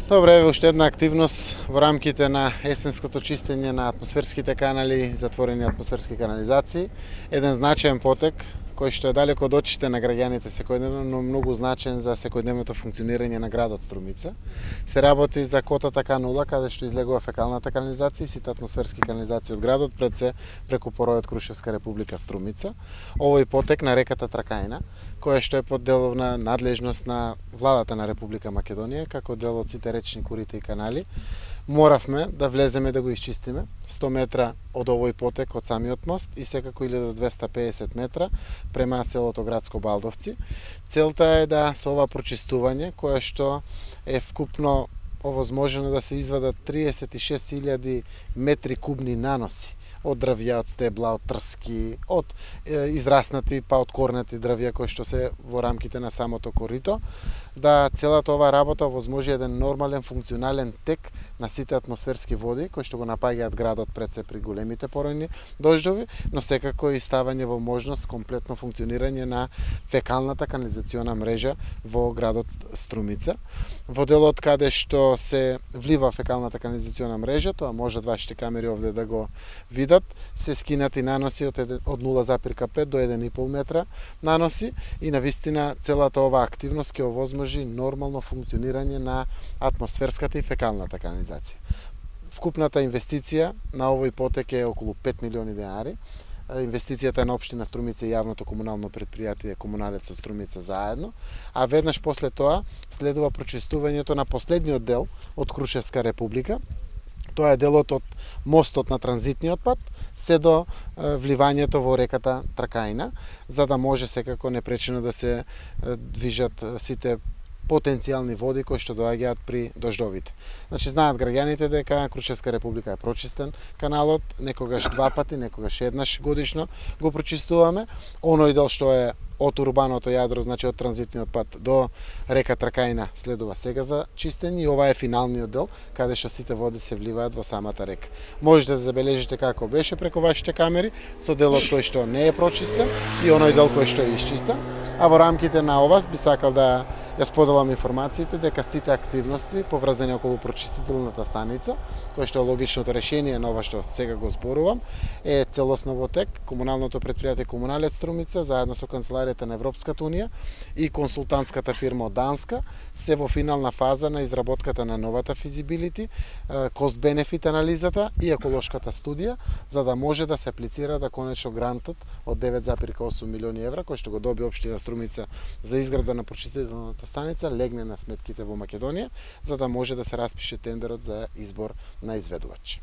Добре, еве уште една активност во рамките на есенското чистење на атмосферските канали и затворени атмосферски канализации. Еден значаен потек кој што е далеко од очите на граѓаните секојдневно, но многу значаен за секојдневното функционирање на градот Струмица. Се работи за котата канула, каде што излегува фекалната канализација и сите атмосферски канализации од градот, пред се преку поројот Крушевска република Струмица. Овој потек на реката Тракајна, која што е под деловна надлежност на владата на Република Македонија, како дел од сите речни корита и канали, моравме да влеземе да го исчистиме 100 метра од овој потек од самиот мост и секако 1250 метра према селото Градско Балдовци. Целта е да со ова прочистување, кое што е вкупно овозможено да се извадат 36.000 метри кубни наноси од дрвја, од стебла, од трски, од израснати па од корнати дрвја кои што се во рамките на самото корито, да целата оваа работа овозможи еден нормален функционален тек на сите атмосферски води кои што го напаѓаат градот пред се при големите поројни дождови, но секако и ставање во можност комплетно функционирање на фекалната канализациона мрежа во градот Струмица. Во делот каде што се влива фекалната канализациона мрежа, тоа можат вашите камери овде да го видат, се скинати наноси од 0,5 до 1,5 метра наноси и навистина целата оваа активност ќе овозможи нормално функционирање на атмосферската и фекалната канализација. Вкупната инвестиција на овој потек е околу 5 милиони денари. Инвестицијата е на општина Струмица и јавното комунално предпријатие Комуналецот Струмица заедно, а веднаш после тоа следува прочистувањето на последниот дел од Крушевска република. Тоа е делот од мостот на транзитниот пат се до вливањето во реката Тракајна, за да може секако непречено да се движат сите потенцијални води кои што доаѓаат при дождовите. Значи, знаат граѓаните дека Крушевска република е прочистен каналот, некогаш два пати, некогаш еднаш годишно го прочистуваме. Оној дел што е од урбаното јадро, значи од транзитниот пат до река Тракајна, следува сега за чистење и ова е финалниот дел, каде што сите води се вливаат во самата река. Можете да забележите како беше преку вашите камери, со делот кој што не е прочистен и оној дел кој што е исчистен. А во рамките на ова би сакал да ја споделам информациите дека сите активности поврзани околу прочистителната станица, кој што е логичното решение на ова што сега го зборувам, е целосно во тек. Комуналното предпријатие Комуналец Струмица заедно со канцеларијата на Европската унија и консултантската фирма од Данска се во финална фаза на изработката на новата физибилити, кост-бенефит анализата и еколошката студија, за да може да се аплицира да конечно грантот од 9,8 милиони евра кој што го доби општина Струмица за изграда на прочистителната станица легне на сметките во Македонија, за да може да се распише тендерот за избор на изведувач.